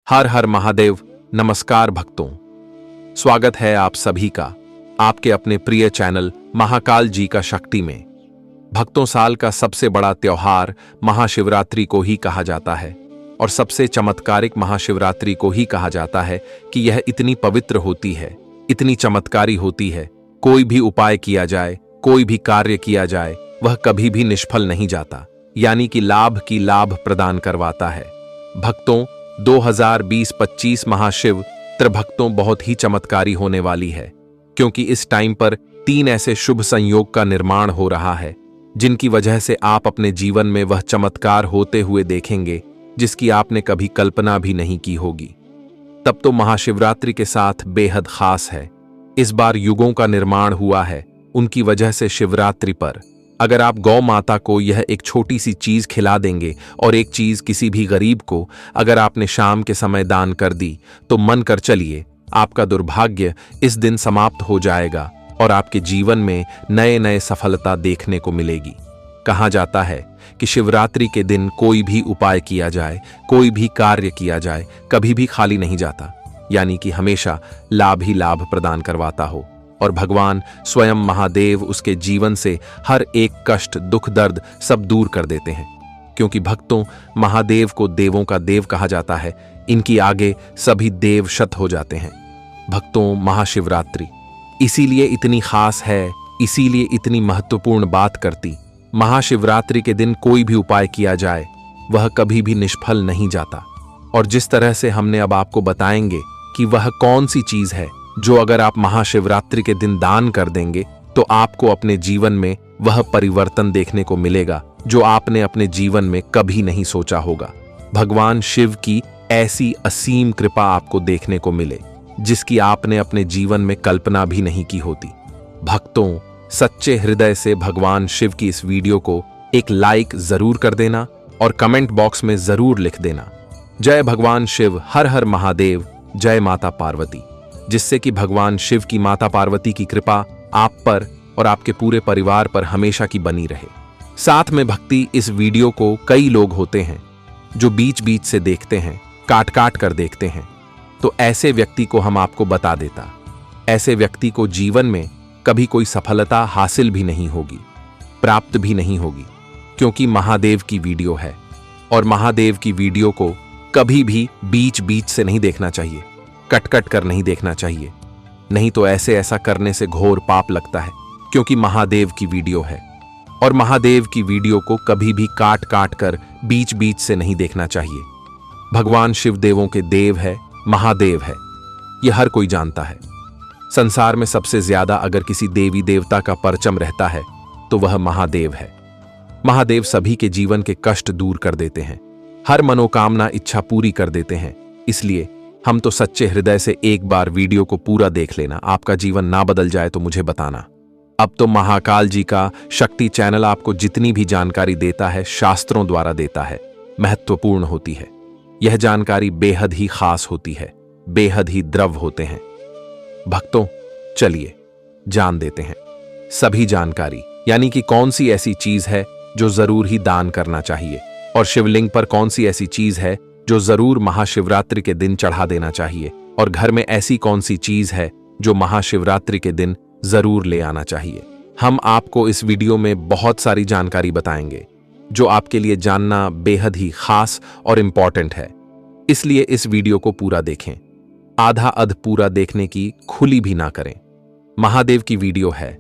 हर हर महादेव। नमस्कार भक्तों, स्वागत है आप सभी का आपके अपने प्रिय चैनल महाकाल जी का शक्ति में। भक्तों, साल का सबसे बड़ा त्योहार महाशिवरात्रि को ही कहा जाता है और सबसे चमत्कारिक महाशिवरात्रि को ही कहा जाता है कि यह इतनी पवित्र होती है, इतनी चमत्कारी होती है। कोई भी उपाय किया जाए, कोई भी कार्य किया जाए, वह कभी भी निष्फल नहीं जाता, यानी कि लाभ की लाभ प्रदान करवाता है। भक्तों, 2020-25 महाशिव त्रिभक्तों बहुत ही चमत्कारी होने वाली है, क्योंकि इस टाइम पर 3 ऐसे शुभ संयोग का निर्माण हो रहा है जिनकी वजह से आप अपने जीवन में वह चमत्कार होते हुए देखेंगे जिसकी आपने कभी कल्पना भी नहीं की होगी। तब तो महाशिवरात्रि के साथ बेहद खास है। इस बार युगों का निर्माण हुआ है उनकी वजह से शिवरात्रि पर अगर आप गौ माता को यह एक छोटी सी चीज खिला देंगे और एक चीज किसी भी गरीब को अगर आपने शाम के समय दान कर दी तो मन कर चलिए आपका दुर्भाग्य इस दिन समाप्त हो जाएगा और आपके जीवन में नए नए सफलता देखने को मिलेगी। कहा जाता है कि शिवरात्रि के दिन कोई भी उपाय किया जाए, कोई भी कार्य किया जाए, कभी भी खाली नहीं जाता, यानी कि हमेशा लाभ ही लाभ प्रदान करवाता हो और भगवान स्वयं महादेव उसके जीवन से हर एक कष्ट, दुख, दर्द सब दूर कर देते हैं। क्योंकि भक्तों, महादेव को देवों का देव कहा जाता है, इनकी आगे सभी देव शत हो जाते हैं। भक्तों, महाशिवरात्रि इसीलिए इतनी खास है, इसीलिए इतनी महत्वपूर्ण बात करती। महाशिवरात्रि के दिन कोई भी उपाय किया जाए वह कभी भी निष्फल नहीं जाता। और जिस तरह से हमने अब आपको बताएंगे कि वह कौन सी चीज है जो अगर आप महाशिवरात्रि के दिन दान कर देंगे तो आपको अपने जीवन में वह परिवर्तन देखने को मिलेगा जो आपने अपने जीवन में कभी नहीं सोचा होगा। भगवान शिव की ऐसी असीम कृपा आपको देखने को मिले जिसकी आपने अपने जीवन में कल्पना भी नहीं की होती। भक्तों, सच्चे हृदय से भगवान शिव की इस वीडियो को एक लाइक जरूर कर देना और कमेंट बॉक्स में जरूर लिख देना, जय भगवान शिव, हर हर महादेव, जय माता पार्वती, जिससे कि भगवान शिव की माता पार्वती की कृपा आप पर और आपके पूरे परिवार पर हमेशा की बनी रहे। साथ में भक्ति, इस वीडियो को कई लोग होते हैं जो बीच बीच से देखते हैं, काट काट कर देखते हैं, तो ऐसे व्यक्ति को हम आपको बता देता, ऐसे व्यक्ति को जीवन में कभी कोई सफलता हासिल भी नहीं होगी, प्राप्त भी नहीं होगी, क्योंकि महादेव की वीडियो है और महादेव की वीडियो को कभी भी बीच बीच से नहीं देखना चाहिए, कट कट कर नहीं देखना चाहिए, नहीं तो ऐसा करने से घोर पाप लगता है। क्योंकि महादेव की वीडियो है और महादेव की वीडियो को कभी भी काट काट कर बीच बीच से नहीं देखना चाहिए। भगवान शिव देवों के देव है, महादेव है, यह हर कोई जानता है। संसार में सबसे ज्यादा अगर किसी देवी देवता का परचम रहता है तो वह महादेव है। महादेव सभी के जीवन के कष्ट दूर कर देते हैं, हर मनोकामना इच्छा पूरी कर देते हैं। इसलिए हम तो सच्चे हृदय से एक बार वीडियो को पूरा देख लेना। आपका जीवन ना बदल जाए तो मुझे बताना। अब तो महाकाल जी का शक्ति चैनल आपको जितनी भी जानकारी देता है शास्त्रों द्वारा देता है, महत्वपूर्ण होती है। यह जानकारी बेहद ही खास होती है, बेहद ही द्रव्य होते हैं। भक्तों, चलिए जान देते हैं सभी जानकारी, यानी कि कौन सी ऐसी चीज है जो जरूर ही दान करना चाहिए और शिवलिंग पर कौन सी ऐसी चीज है जो जरूर महाशिवरात्रि के दिन चढ़ा देना चाहिए और घर में ऐसी कौन सी चीज है जो महाशिवरात्रि के दिन जरूर ले आना चाहिए। हम आपको इस वीडियो में बहुत सारी जानकारी बताएंगे जो आपके लिए जानना बेहद ही खास और इंपॉर्टेंट है। इसलिए इस वीडियो को पूरा देखें, आधा अध पूरा देखने की खुली भी ना करें। महादेव की वीडियो है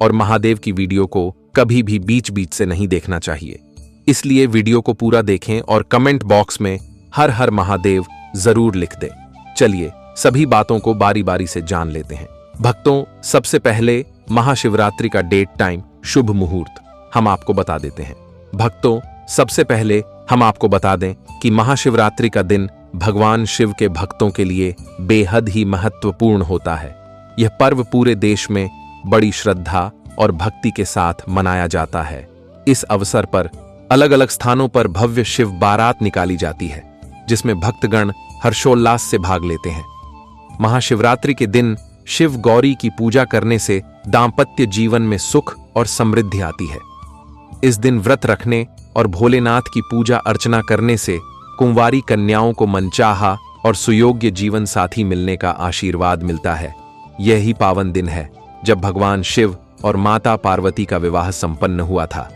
और महादेव की वीडियो को कभी भी बीच बीच से नहीं देखना चाहिए। इसलिए वीडियो को पूरा देखें और कमेंट बॉक्स में हर हर महादेव जरूर लिख दें। चलिए सभी बातों को बारी बारी से जान लेते हैं। भक्तों, सबसे पहले महाशिवरात्रि का डेट, टाइम, शुभ मुहूर्त हम आपको बता देते हैं। भक्तों, सबसे पहले हम आपको बता दें कि महाशिवरात्रि का दिन भगवान शिव के भक्तों के लिए बेहद ही महत्वपूर्ण होता है। यह पर्व पूरे देश में बड़ी श्रद्धा और भक्ति के साथ मनाया जाता है। इस अवसर पर अलग अलग स्थानों पर भव्य शिव बारात निकाली जाती है जिसमें भक्तगण हर्षोल्लास से भाग लेते हैं। महाशिवरात्रि के दिन शिव गौरी की पूजा करने से दांपत्य जीवन में सुख और समृद्धि आती है। इस दिन व्रत रखने और भोलेनाथ की पूजा अर्चना करने से कुंवारी कन्याओं को मनचाहा और सुयोग्य जीवन साथी मिलने का आशीर्वाद मिलता है। यही पावन दिन है जब भगवान शिव और माता पार्वती का विवाह संपन्न हुआ था।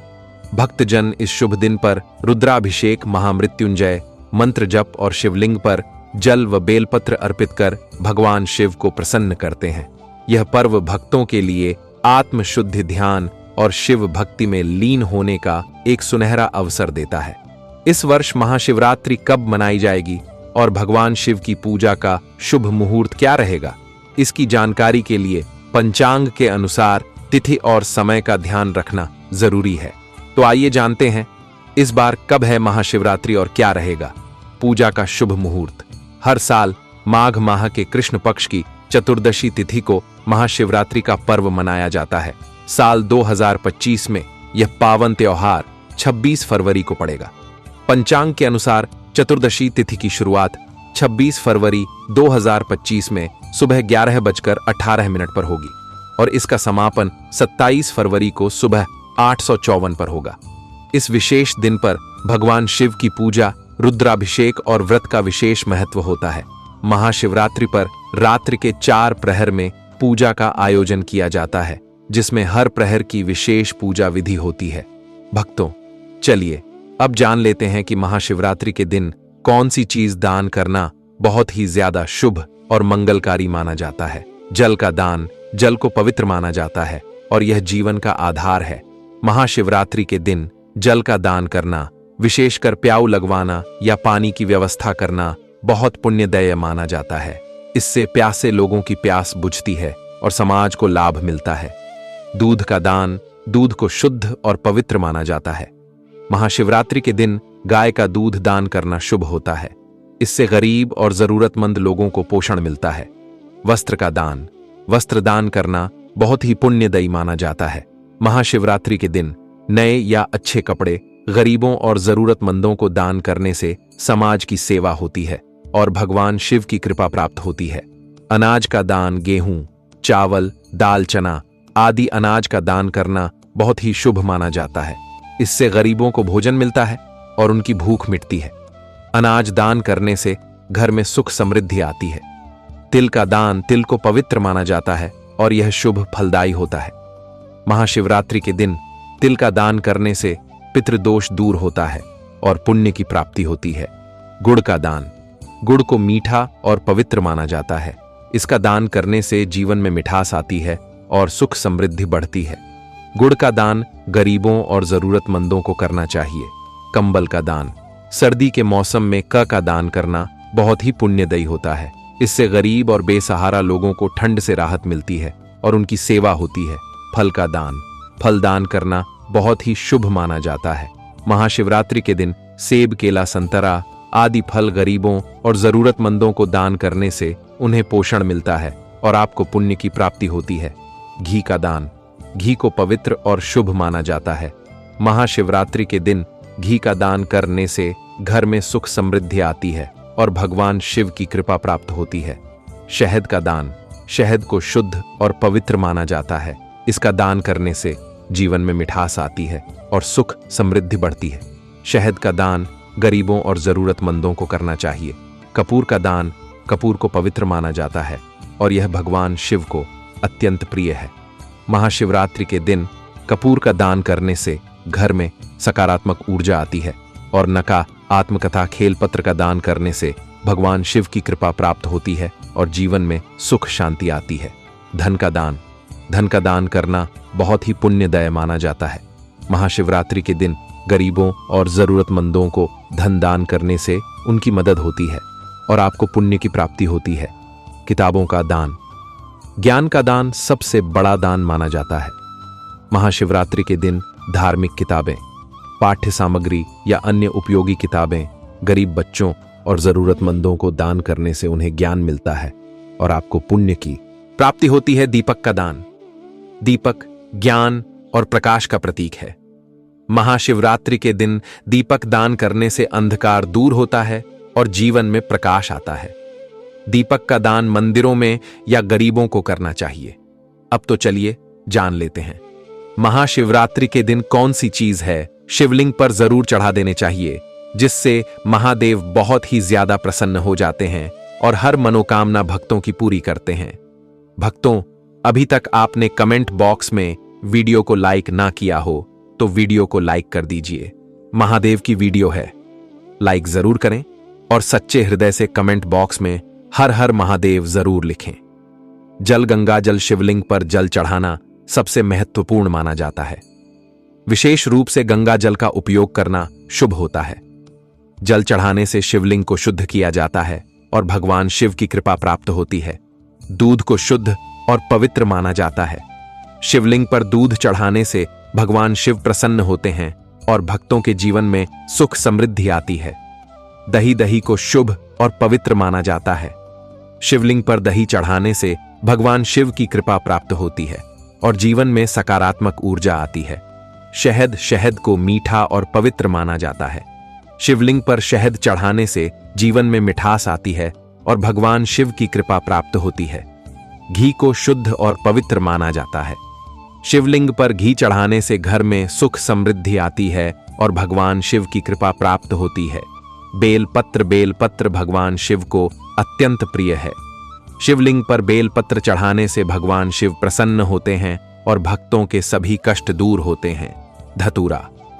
भक्तजन इस शुभ दिन पर रुद्राभिषेक, महामृत्युंजय मंत्र जप और शिवलिंग पर जल व बेलपत्र अर्पित कर भगवान शिव को प्रसन्न करते हैं। यह पर्व भक्तों के लिए आत्मशुद्धि, ध्यान और शिव भक्ति में लीन होने का एक सुनहरा अवसर देता है। इस वर्ष महाशिवरात्रि कब मनाई जाएगी और भगवान शिव की पूजा का शुभ मुहूर्त क्या रहेगा, इसकी जानकारी के लिए पंचांग के अनुसार तिथि और समय का ध्यान रखना जरूरी है। तो आइए जानते हैं इस बार कब है महाशिवरात्रि और क्या रहेगा पूजा का शुभ मुहूर्त। हर साल माघ माह के कृष्ण पक्ष की चतुर्दशी तिथि को महाशिवरात्रि का पर्व मनाया जाता है। साल 2025 में यह पावन त्योहार 26 फरवरी को पड़ेगा। पंचांग के अनुसार चतुर्दशी तिथि की शुरुआत 26 फरवरी 2025 में सुबह 11:18 पर होगी और इसका समापन 27 फरवरी को सुबह 8:54 पर होगा। इस विशेष दिन पर भगवान शिव की पूजा, रुद्राभिषेक और व्रत का विशेष महत्व होता है। महाशिवरात्रि पर रात्रि के 4 प्रहर में पूजा का आयोजन किया जाता है, जिसमें हर प्रहर की विशेष पूजा विधि होती है। भक्तों, चलिए अब जान लेते हैं कि महाशिवरात्रि के दिन कौन सी चीज दान करना बहुत ही ज्यादा शुभ और मंगलकारी माना जाता है। जल का दान, जल को पवित्र माना जाता है और यह जीवन का आधार है। महाशिवरात्रि के दिन जल का दान करना, विशेषकर प्याऊ लगवाना या पानी की व्यवस्था करना बहुत पुण्यदेय माना जाता है। इससे प्यासे लोगों की प्यास बुझती है और समाज को लाभ मिलता है। दूध का दान, दूध को शुद्ध और पवित्र माना जाता है। महाशिवरात्रि के दिन गाय का दूध दान करना शुभ होता है। इससे गरीब और जरूरतमंद लोगों को पोषण मिलता है। वस्त्र का दान, वस्त्र दान करना बहुत ही पुण्यदायी माना जाता है। महाशिवरात्रि के दिन नए या अच्छे कपड़े गरीबों और जरूरतमंदों को दान करने से समाज की सेवा होती है और भगवान शिव की कृपा प्राप्त होती है। अनाज का दान, गेहूं, चावल, दाल, चना आदि अनाज का दान करना बहुत ही शुभ माना जाता है। इससे गरीबों को भोजन मिलता है और उनकी भूख मिटती है। अनाज दान करने से घर में सुख समृद्धि आती है। तिल का दान, तिल को पवित्र माना जाता है और यह शुभ फलदायी होता है। महाशिवरात्रि के दिन तिल का दान करने से पितृदोष दूर होता है और पुण्य की प्राप्ति होती है। गुड़ का दान, गुड़ को मीठा और पवित्र माना जाता है। इसका दान करने से जीवन में मिठास आती है और सुख समृद्धि बढ़ती है। गुड़ का दान गरीबों और जरूरतमंदों को करना चाहिए। कंबल का दान, सर्दी के मौसम में क का दान करना बहुत ही पुण्यदायी होता है। इससे गरीब और बेसहारा लोगों को ठंड से राहत मिलती है और उनकी सेवा होती है। फल का दान, फल दान करना बहुत ही शुभ माना जाता है। महाशिवरात्रि के दिन सेब, केला, संतरा आदि फल गरीबों और जरूरतमंदों को दान करने से उन्हें पोषण मिलता है और आपको पुण्य की प्राप्ति होती है। घी का दान, घी को पवित्र और शुभ माना जाता है। महाशिवरात्रि के दिन घी का दान करने से घर में सुख समृद्धि आती है और भगवान शिव की कृपा प्राप्त होती है। शहद का दान, शहद को शुद्ध और पवित्र माना जाता है। इसका दान करने से जीवन में मिठास आती है और सुख समृद्धि बढ़ती है। शहद का दान गरीबों और जरूरतमंदों को करना चाहिए। कपूर का दान, कपूर को पवित्र माना जाता है और यह भगवान शिव को अत्यंत प्रिय है। महाशिवरात्रि के दिन कपूर का दान करने से घर में सकारात्मक ऊर्जा आती है और नका, आत्मकथा, खेल पत्र का दान करने से भगवान शिव की कृपा प्राप्त होती है और जीवन में सुख शांति आती है। धन का दान, धन का दान करना बहुत ही पुण्यदायी माना जाता है। महाशिवरात्रि के दिन गरीबों और जरूरतमंदों को धन दान करने से उनकी मदद होती है और आपको पुण्य की प्राप्ति होती है। किताबों का दान, ज्ञान का दान सबसे बड़ा दान माना जाता है। महाशिवरात्रि के दिन धार्मिक किताबें, पाठ्य सामग्री या अन्य उपयोगी किताबें गरीब बच्चों और जरूरतमंदों को दान करने से उन्हें ज्ञान मिलता है और आपको पुण्य की प्राप्ति होती है। दीपक का दान, दीपक ज्ञान और प्रकाश का प्रतीक है। महाशिवरात्रि के दिन दीपक दान करने से अंधकार दूर होता है और जीवन में प्रकाश आता है। दीपक का दान मंदिरों में या गरीबों को करना चाहिए। अब तो चलिए जान लेते हैं महाशिवरात्रि के दिन कौन सी चीज है शिवलिंग पर जरूर चढ़ा देने चाहिए, जिससे महादेव बहुत ही ज्यादा प्रसन्न हो जाते हैं और हर मनोकामना भक्तों की पूरी करते हैं। भक्तों, अभी तक आपने कमेंट बॉक्स में वीडियो को लाइक ना किया हो तो वीडियो को लाइक कर दीजिए। महादेव की वीडियो है, लाइक जरूर करें और सच्चे हृदय से कमेंट बॉक्स में हर हर महादेव जरूर लिखें। जल गंगा जल शिवलिंग पर जल चढ़ाना सबसे महत्वपूर्ण माना जाता है। विशेष रूप से गंगा जल का उपयोग करना शुभ होता है। जल चढ़ाने से शिवलिंग को शुद्ध किया जाता है और भगवान शिव की कृपा प्राप्त होती है। दूध को शुद्ध और पवित्र माना जाता है। शिवलिंग पर दूध चढ़ाने से भगवान शिव प्रसन्न होते हैं और भक्तों के जीवन में सुख समृद्धि आती है। दही को शुभ और पवित्र माना जाता है। शिवलिंग पर दही चढ़ाने से भगवान शिव की कृपा प्राप्त होती है और जीवन में सकारात्मक ऊर्जा आती है। शहद को मीठा और पवित्र माना जाता है। शिवलिंग पर शहद चढ़ाने से जीवन में मिठास आती है और भगवान शिव की कृपा प्राप्त होती है। घी को शुद्ध और पवित्र माना जाता है। शिवलिंग पर घी चढ़ाने से घर में सुख समृद्धि आती है और भगवान शिव की कृपा प्राप्त होती है। बेलपत्र भगवान शिव को अत्यंत प्रिय है। शिवलिंग पर बेलपत्र चढ़ाने से भगवान शिव प्रसन्न होते हैं और भक्तों के सभी कष्ट दूर होते हैं।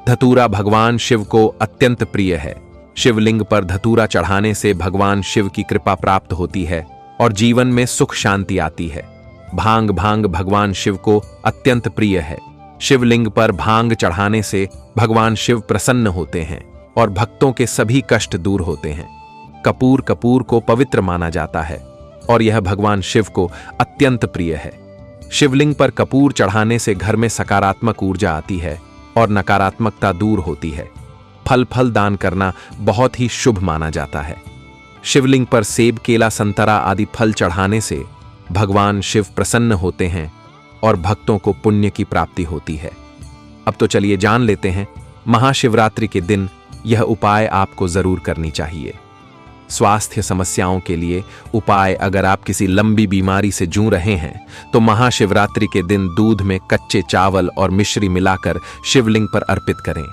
धतूरा भगवान शिव को अत्यंत प्रिय है। शिवलिंग पर धतूरा चढ़ाने से भगवान शिव की कृपा प्राप्त होती है और जीवन में सुख शांति आती है। भांग भगवान शिव को अत्यंत प्रिय है। शिवलिंग पर भांग चढ़ाने से भगवान शिव प्रसन्न होते हैं और भक्तों के सभी कष्ट दूर होते हैं। कपूर को पवित्र माना जाता है और यह भगवान शिव को अत्यंत प्रिय है। शिवलिंग पर कपूर चढ़ाने से घर में सकारात्मक ऊर्जा आती है और नकारात्मकता दूर होती है। फल दान करना बहुत ही शुभ माना जाता है। शिवलिंग पर सेब, केला, संतरा आदि फल चढ़ाने से भगवान शिव प्रसन्न होते हैं और भक्तों को पुण्य की प्राप्ति होती है। अब तो चलिए जान लेते हैं महाशिवरात्रि के दिन यह उपाय आपको जरूर करनी चाहिए। स्वास्थ्य समस्याओं के लिए उपाय: अगर आप किसी लंबी बीमारी से जूझ रहे हैं तो महाशिवरात्रि के दिन दूध में कच्चे चावल और मिश्री मिलाकर शिवलिंग पर अर्पित करें।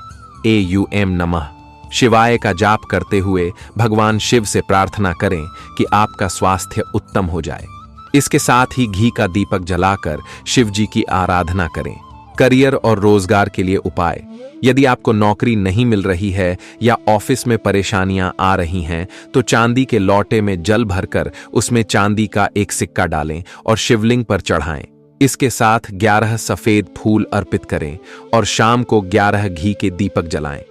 एयूएम नमः शिवाय का जाप करते हुए भगवान शिव से प्रार्थना करें कि आपका स्वास्थ्य उत्तम हो जाए। इसके साथ ही घी का दीपक जलाकर शिव जी की आराधना करें। करियर और रोजगार के लिए उपाय: यदि आपको नौकरी नहीं मिल रही है या ऑफिस में परेशानियां आ रही हैं तो चांदी के लोटे में जल भरकर उसमें चांदी का एक सिक्का डालें और शिवलिंग पर चढ़ाएं। इसके साथ 11 सफेद फूल अर्पित करें और शाम को 11 घी के दीपक जलाएं।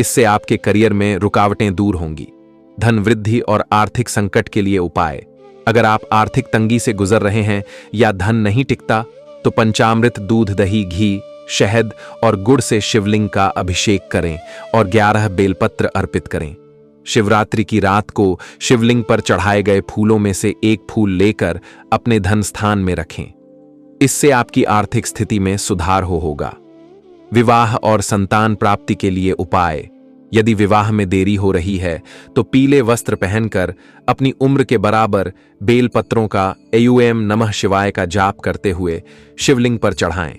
इससे आपके करियर में रुकावटें दूर होंगी। धन वृद्धि और आर्थिक संकट के लिए उपाय: अगर आप आर्थिक तंगी से गुजर रहे हैं या धन नहीं टिकता तो पंचामृत, दूध, दही, घी, शहद और गुड़ से शिवलिंग का अभिषेक करें और 11 बेलपत्र अर्पित करें। शिवरात्रि की रात को शिवलिंग पर चढ़ाए गए फूलों में से एक फूल लेकर अपने धन स्थान में रखें। इससे आपकी आर्थिक स्थिति में सुधार होगा। विवाह और संतान प्राप्ति के लिए उपाय: यदि विवाह में देरी हो रही है तो पीले वस्त्र पहनकर अपनी उम्र के बराबर बेलपत्रों का एयूएम नमः शिवाय का जाप करते हुए शिवलिंग पर चढ़ाएं।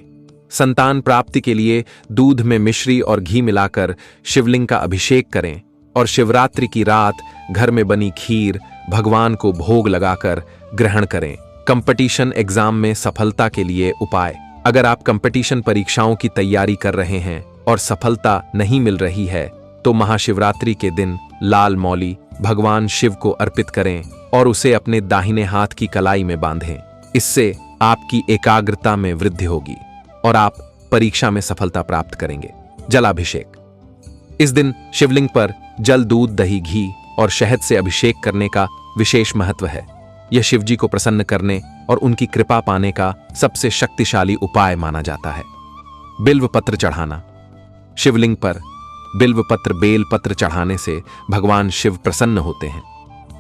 संतान प्राप्ति के लिए दूध में मिश्री और घी मिलाकर शिवलिंग का अभिषेक करें और शिवरात्रि की रात घर में बनी खीर भगवान को भोग लगाकर ग्रहण करें। कंपटीशन एग्जाम में सफलता के लिए उपाय: अगर आप कंपटीशन परीक्षाओं की तैयारी कर रहे हैं और सफलता नहीं मिल रही है तो महाशिवरात्रि के दिन लाल मौली भगवान शिव को अर्पित करें और उसे अपने दाहिने हाथ की कलाई में बांधें। इससे आपकी एकाग्रता में वृद्धि होगी और आप परीक्षा में सफलता प्राप्त करेंगे। जलाभिषेक: इस दिन शिवलिंग पर जल, दूध, दही, घी और शहद से अभिषेक करने का विशेष महत्व है। यह शिव जी को प्रसन्न करने और उनकी कृपा पाने का सबसे शक्तिशाली उपाय माना जाता है। बिल्व पत्र चढ़ाना: शिवलिंग पर बिल्व पत्र, बेल पत्र चढ़ाने से भगवान शिव प्रसन्न होते हैं।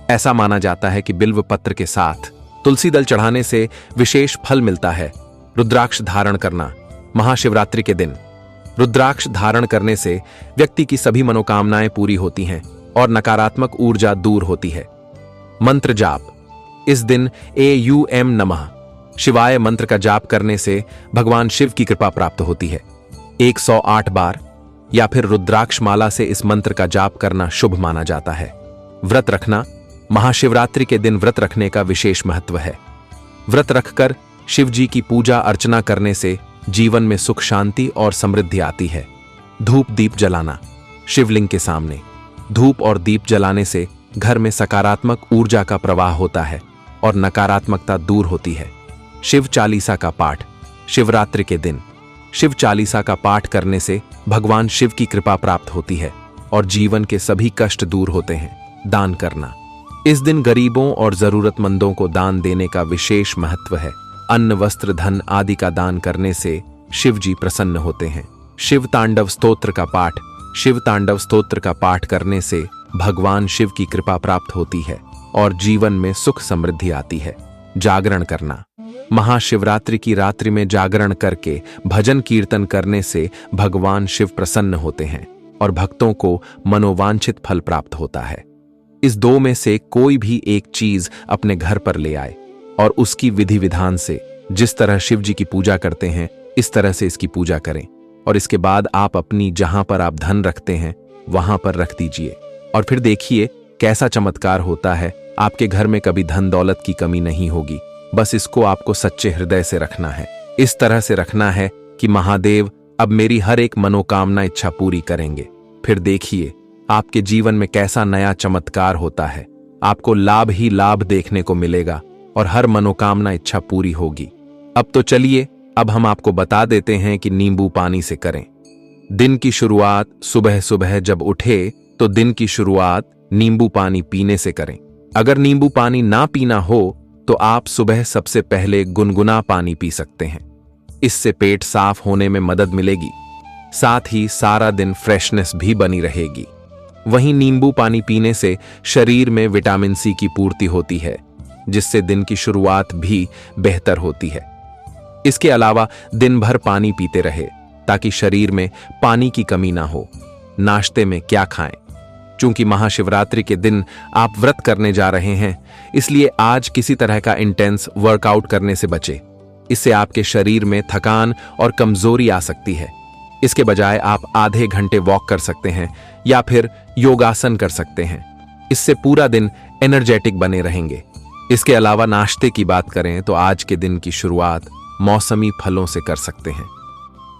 ऐसा माना जाता है कि बिल्व पत्र के साथ तुलसी दल चढ़ाने से विशेष फल मिलता है। रुद्राक्ष धारण करना: महाशिवरात्रि के दिन रुद्राक्ष धारण करने से व्यक्ति की सभी मनोकामनाएं पूरी होती हैं और नकारात्मक ऊर्जा दूर होती है। मंत्र जाप: इस दिन एयूएम नमः शिवाय मंत्र का जाप करने से भगवान शिव की कृपा प्राप्त होती है। 108 बार या फिर रुद्राक्ष माला से इस मंत्र का जाप करना शुभ माना जाता है। व्रत रखना: महाशिवरात्रि के दिन व्रत रखने का विशेष महत्व है। व्रत रखकर शिव जी की पूजा अर्चना करने से जीवन में सुख शांति और समृद्धि आती है। धूप दीप जलाना। शिवलिंग के सामने धूप और दीप जलाने से घर में सकारात्मक ऊर्जा का प्रवाह होता है और नकारात्मकता दूर होती है। शिव चालीसा का पाठ। शिवरात्रि के दिन शिव चालीसा का पाठ करने से भगवान शिव की कृपा प्राप्त होती है और जीवन के सभी कष्ट दूर होते हैं। दान करना। इस दिन गरीबों और जरूरतमंदों को दान देने का विशेष महत्व है। अन्न वस्त्र धन आदि का दान करने से शिव जी प्रसन्न होते हैं। शिव तांडव स्तोत्र का पाठ। शिव तांडव स्तोत्र का पाठ करने से भगवान शिव की कृपा प्राप्त होती है और जीवन में सुख समृद्धि आती है। जागरण करना। महाशिवरात्रि की रात्रि में जागरण करके भजन कीर्तन करने से भगवान शिव प्रसन्न होते हैं और भक्तों को मनोवांछित फल प्राप्त होता है। इस दो में से कोई भी एक चीज अपने घर पर ले आए और उसकी विधि विधान से जिस तरह शिव जी की पूजा करते हैं इस तरह से इसकी पूजा करें और इसके बाद आप अपनी जहां पर आप धन रखते हैं वहां पर रख दीजिए और फिर देखिए कैसा चमत्कार होता है। आपके घर में कभी धन दौलत की कमी नहीं होगी। बस इसको आपको सच्चे हृदय से रखना है। इस तरह से रखना है कि महादेव अब मेरी हर एक मनोकामना इच्छा पूरी करेंगे। फिर देखिए आपके जीवन में कैसा नया चमत्कार होता है। आपको लाभ ही लाभ देखने को मिलेगा और हर मनोकामना इच्छा पूरी होगी। अब तो चलिए अब हम आपको बता देते हैं कि नींबू पानी से करें। दिन की शुरुआत सुबह सुबह जब उठे तो दिन की शुरुआत नींबू पानी पीने से करें। अगर नींबू पानी ना पीना हो तो आप सुबह सबसे पहले गुनगुना पानी पी सकते हैं। इससे पेट साफ होने में मदद मिलेगी, साथ ही सारा दिन फ्रेशनेस भी बनी रहेगी। वहीं नींबू पानी पीने से शरीर में विटामिन सी की पूर्ति होती है जिससे दिन की शुरुआत भी बेहतर होती है। इसके अलावा दिन भर पानी पीते रहे ताकि शरीर में पानी की कमी ना हो। नाश्ते में क्या खाएं? चूंकि महाशिवरात्रि के दिन आप व्रत करने जा रहे हैं इसलिए आज किसी तरह का इंटेंस वर्कआउट करने से बचें। इससे आपके शरीर में थकान और कमजोरी आ सकती है। इसके बजाय आप आधे घंटे वॉक कर सकते हैं या फिर योगासन कर सकते हैं। इससे पूरा दिन एनर्जेटिक बने रहेंगे। इसके अलावा नाश्ते की बात करें तो आज के दिन की शुरुआत मौसमी फलों से कर सकते हैं।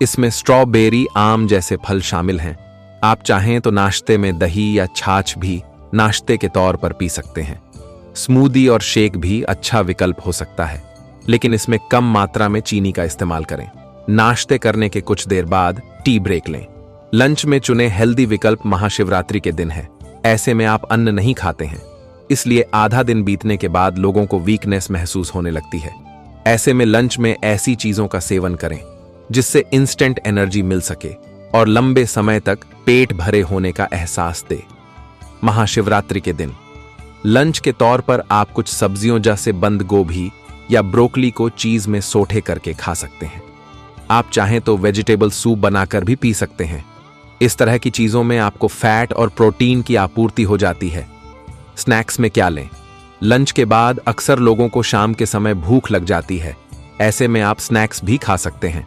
इसमें स्ट्रॉबेरी आम जैसे फल शामिल हैं। आप चाहें तो नाश्ते में दही या छाछ भी नाश्ते के तौर पर पी सकते हैं। स्मूदी और शेक भी अच्छा विकल्प हो सकता है लेकिन इसमें कम मात्रा में चीनी का इस्तेमाल करें। नाश्ते करने के कुछ देर बाद टी ब्रेक लें। लंच में चुने हेल्दी विकल्प महाशिवरात्रि के दिन है। ऐसे में आप अन्न नहीं खाते हैं इसलिए आधा दिन बीतने के बाद लोगों को वीकनेस महसूस होने लगती है। ऐसे में लंच में ऐसी चीजों का सेवन करें जिससे इंस्टेंट एनर्जी मिल सके और लंबे समय तक पेट भरे होने का एहसास दे। महाशिवरात्रि के दिन लंच के तौर पर आप कुछ सब्जियों जैसे बंद गोभी या ब्रोकली को चीज में सोटे करके खा सकते हैं। आप चाहें तो वेजिटेबल सूप बनाकर भी पी सकते हैं। इस तरह की चीजों में आपको फैट और प्रोटीन की आपूर्ति हो जाती है। स्नैक्स में क्या लें? लंच के बाद अक्सर लोगों को शाम के समय भूख लग जाती है। ऐसे में आप स्नैक्स भी खा सकते हैं।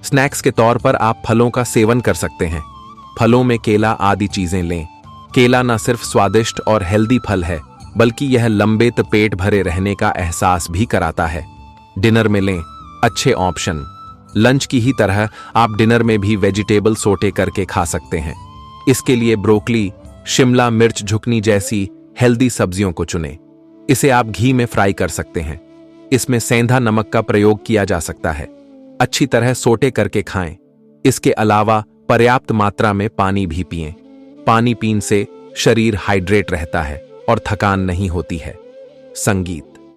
स्नैक्स के तौर पर आप फलों का सेवन कर सकते हैं। फलों में केला आदि चीजें लें। केला न सिर्फ स्वादिष्ट और हेल्दी फल है बल्कि यह लंबे पेट भरे रहने का एहसास भी कराता है। डिनर में लें अच्छे ऑप्शन। लंच की ही तरह आप डिनर में भी वेजिटेबल सोटे करके खा सकते हैं। इसके लिए ब्रोकली, शिमला मिर्च झुकनी जैसी हेल्दी सब्जियों को चुनें। इसे आप घी में फ्राई कर सकते हैं। इसमें सेंधा नमक का प्रयोग किया जा सकता है। अच्छी तरह सोटे करके खाएं। इसके अलावा पर्याप्त मात्रा में पानी भी पिएं। पानी पीने से शरीर हाइड्रेट रहता है और थकान नहीं होती है। संगीत।